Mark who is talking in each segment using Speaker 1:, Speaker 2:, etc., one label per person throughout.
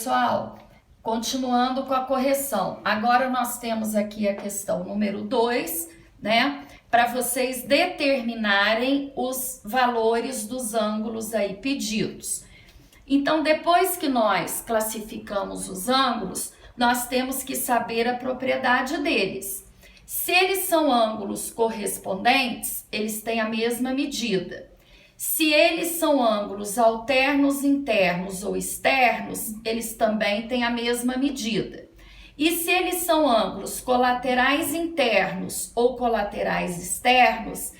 Speaker 1: pessoal, continuando com a correção, agora nós temos aqui a questão número 2, né? Para vocês determinarem os valores dos ângulos aí pedidos. Então, depois que nós classificamos os ângulos, nós temos que saber a propriedade deles. Se eles são ângulos correspondentes, eles têm a mesma medida. Se eles são ângulos alternos, internos ou externos, eles também têm a mesma medida. E se eles são ângulos colaterais internos ou colaterais externos,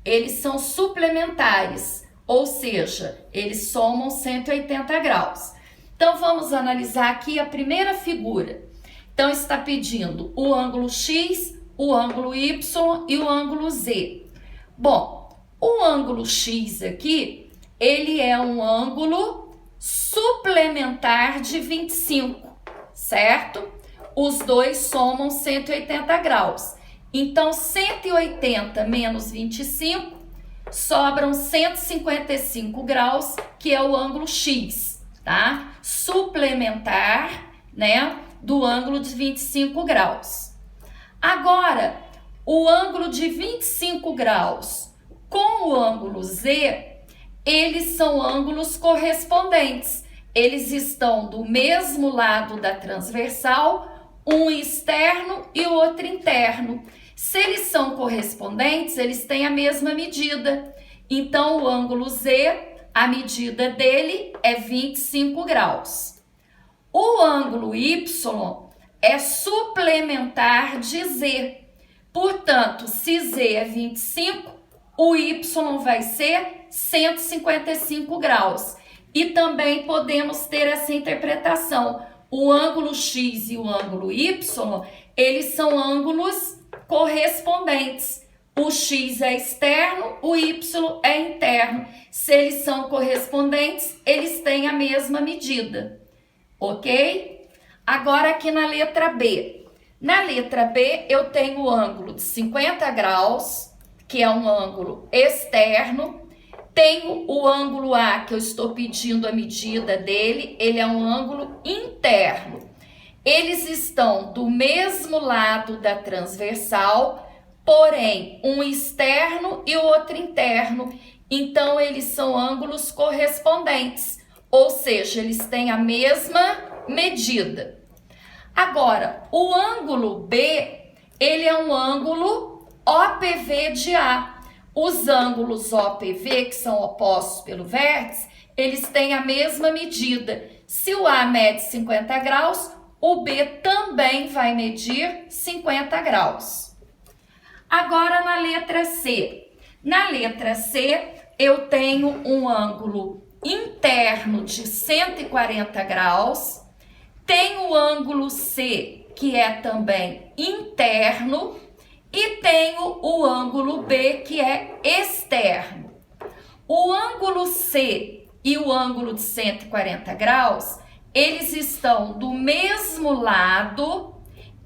Speaker 1: eles são suplementares, ou seja, eles somam 180 graus. Então, vamos analisar aqui a primeira figura. Então, está pedindo o ângulo X, o ângulo Y e o ângulo Z. Bom, o ângulo X aqui, ele é um ângulo suplementar de 25, certo? Os dois somam 180 graus. Então, 180 menos 25, sobram 155 graus, que é o ângulo X, tá? Suplementar, né, do ângulo de 25 graus. Agora, o ângulo de 25 graus com o ângulo Z, eles são ângulos correspondentes. Eles estão do mesmo lado da transversal, um externo e o outro interno. Se eles são correspondentes, eles têm a mesma medida. Então, o ângulo Z, a medida dele é 25 graus. O ângulo Y é suplementar de Z. Portanto, se Z é 25, o Y vai ser 155 graus. E também podemos ter essa interpretação. O ângulo X e o ângulo Y, eles são ângulos correspondentes. O X é externo, o Y é interno. Se eles são correspondentes, eles têm a mesma medida. Ok? Agora aqui na letra B. Na letra B, eu tenho o ângulo de 50 graus, que é um ângulo externo. Tenho o ângulo A, que eu estou pedindo a medida dele, ele é um ângulo interno. Eles estão do mesmo lado da transversal, porém, um externo e o outro interno. Então, eles são ângulos correspondentes, ou seja, eles têm a mesma medida. Agora, o ângulo B, ele é um ângulo OPV de A. Os ângulos OPV, que são opostos pelo vértice, eles têm a mesma medida. Se o A mede 50 graus, o B também vai medir 50 graus. Agora na letra C. Na letra C, eu tenho um ângulo interno de 140 graus. Tenho o ângulo C, que é também interno. E tenho o ângulo B, que é externo. O ângulo C e o ângulo de 140 graus, eles estão do mesmo lado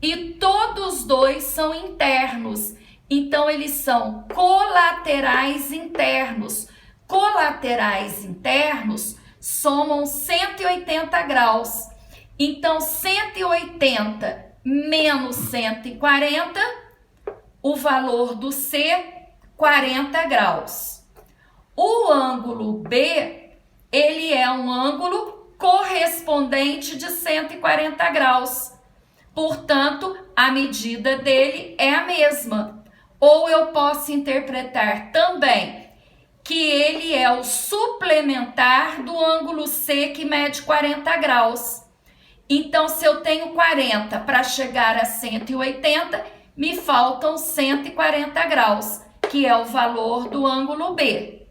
Speaker 1: e todos dois são internos. Então, eles são colaterais internos. Colaterais internos somam 180 graus. Então, 180 menos 140, o valor do C, 40 graus. O ângulo B, ele é um ângulo correspondente de 140 graus. Portanto, a medida dele é a mesma. Ou eu posso interpretar também que ele é o suplementar do ângulo C, que mede 40 graus. Então, se eu tenho 40 para chegar a 180, me faltam 140 graus, que é o valor do ângulo B.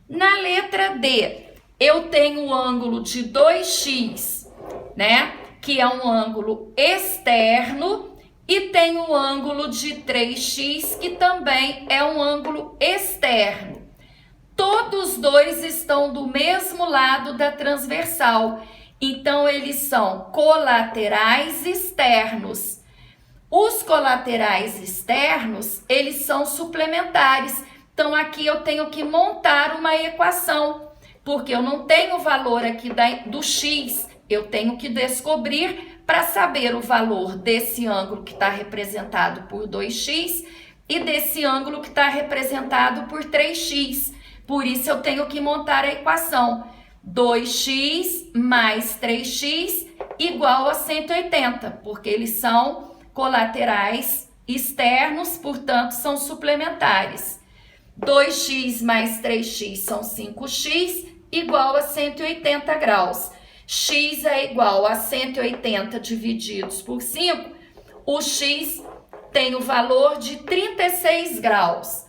Speaker 1: Na letra D, eu tenho o ângulo de 2x, né? Que é um ângulo externo, e tenho o ângulo de 3x, que também é um ângulo externo. Todos dois estão do mesmo lado da transversal, então eles são colaterais externos. Os colaterais externos, eles são suplementares. Então, aqui eu tenho que montar uma equação, porque eu não tenho o valor aqui do x, Eu tenho que descobrir para saber o valor desse ângulo que está representado por 2x e desse ângulo que está representado por 3x. Por isso, eu tenho que montar a equação 2x mais 3x igual a 180, porque eles são colaterais externos, portanto, são suplementares. 2x mais 3x são 5x, igual a 180 graus. X é igual a 180 divididos por 5. O x tem o valor de 36 graus.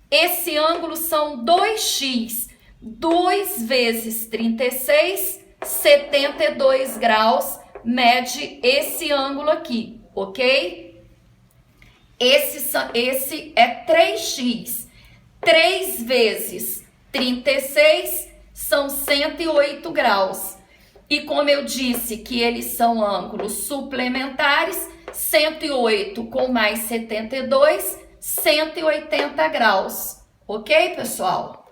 Speaker 1: Esse ângulo são 2x. 2 vezes 36, 72 graus, mede esse ângulo aqui, ok? Esse é 3x. 3 vezes 36 são 108 graus. E como eu disse que eles são ângulos suplementares, 108 com mais 72, 180 graus. Ok, pessoal?